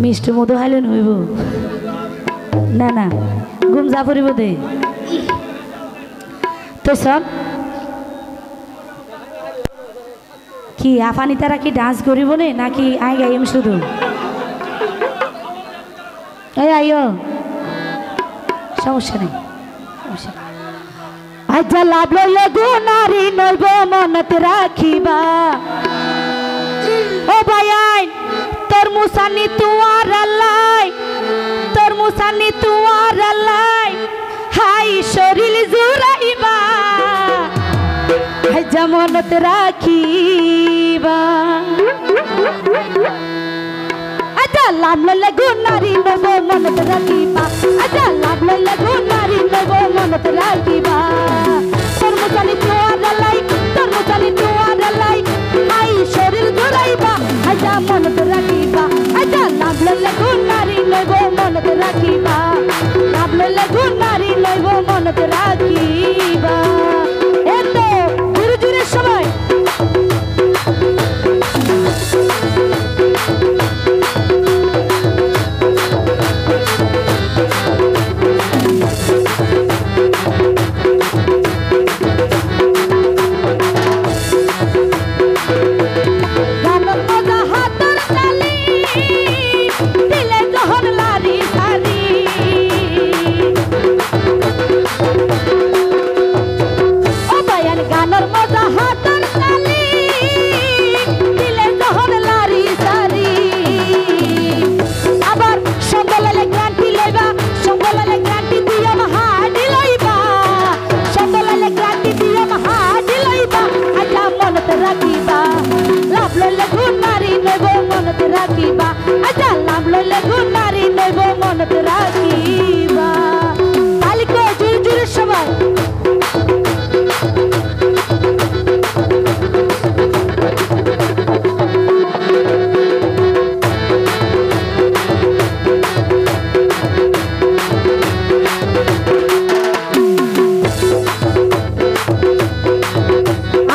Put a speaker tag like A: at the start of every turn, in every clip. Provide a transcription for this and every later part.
A: মিষ্টি মধু খাইলে নইব না না ঘুম যা পড়িব দে তো সব কি আফানি তারা কি ডান্স করিব নে নাকি আই গাইম শুধু এই আইও সমস্যা নেই আচ্ছা লাভ লইলে গুনারি নইব মনত রাখিবা ও ভাই আইন তোর মুসানি তুয়ার আল্লাই তোর মুসানি তুয়ার আল্লাই হাই শরীর জুরাইবা আচ্ছা মনত রাখিবা আচ্ছা লাভ লইলে গুনারি নইব মনত রাখিবা আচ্ছা লাভ লইলে গুনারি নইব মনত রাখিবা তোর মুসানি তুয়ার আল্লাই তোর মুসানি তুয়ার আল্লাই হাই শরীর জুরাইবা আচ্ছা মনত রাখিবা আচ্ছা লাভ লইলে গুনারি নইব মনত রাখিবা লাভ লইলে গুনারি নইব মনত রাখিবা এত জোরে জোরে সবাই রাখিবা আচ্ছা লাভ লইলে গুনারি নইব মনত রাখিবা কালকে জোরে জোরে সবাই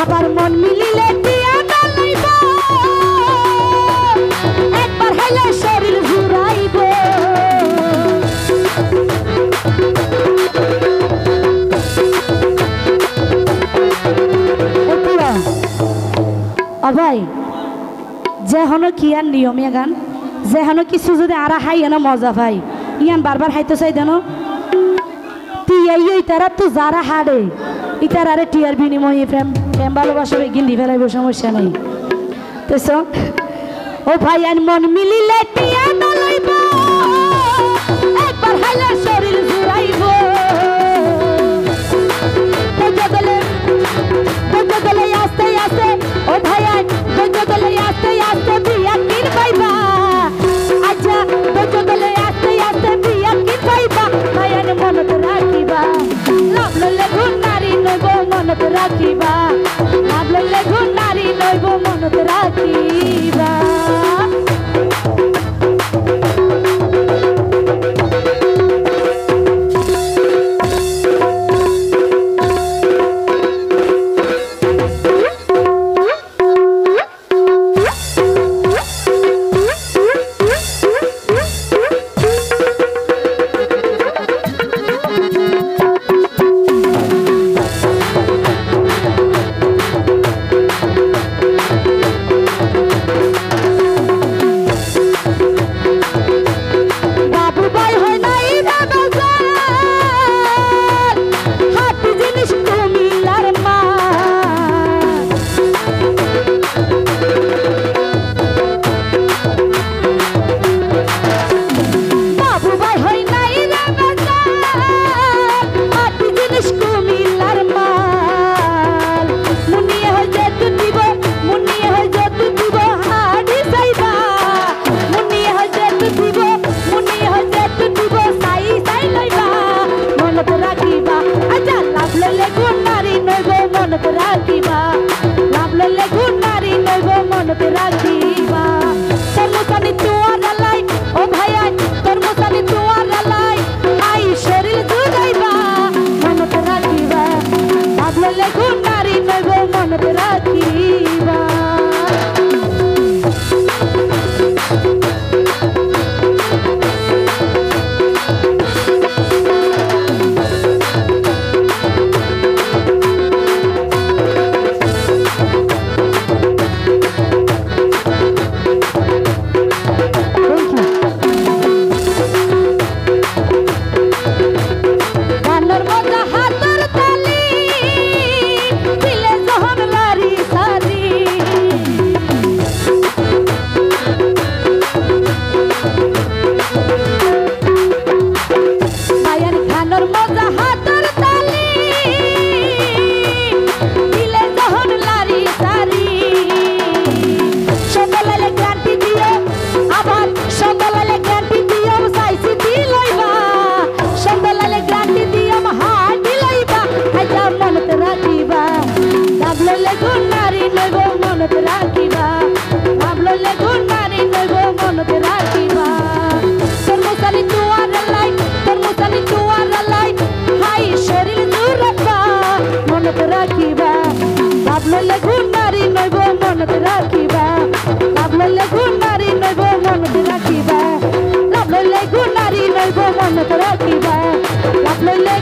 A: আবার মন মিলিলে ভাই যে হনো কি আর নিয়মিয়া গান যে হনো কিছু যদি আরা হাই এনো মজা ভাই ইয়ান বারবার হাইতে চাই দেন তুই এই তারা তো যারা হাড়ে ইতার আরে টিয়ার বিনিময়ে প্রেম প্রেম ভালোবাসা গিন্দি ফেলাইব সমস্যা নেই তো ও ভাই আন মন মিলিলে টিয়া নলাইব একবার হাইলে শরীর জুড়াইব গলে আস্তে আস্তে ও ভাই আন গলে আস্তে আস্তে বিয়া কিন পাইবা আচ্ছা গলে আস্তে আস্তে বিয়া কিন পাইবা ভাই আন মনত রাখিবা লাভ লইলে গুনারি নইব মনত রাখিবা লাভ লইলে গুনারি নইব মনত রাখিবা নইব মনত রাখিবা তোর মশালি চুয়ার লাই তোর মশালি চুয়ার লাই হাই শরীর জুরাবা মনত রাখিবা লাভ লইলে গুণ নারী নইব মনত রাখিবা লাভ লইলে গুণ নারী নইব মনত রাখিবা লাভ লইলে গুণ নারী নইব মনত রাখিবা লাভ লইলে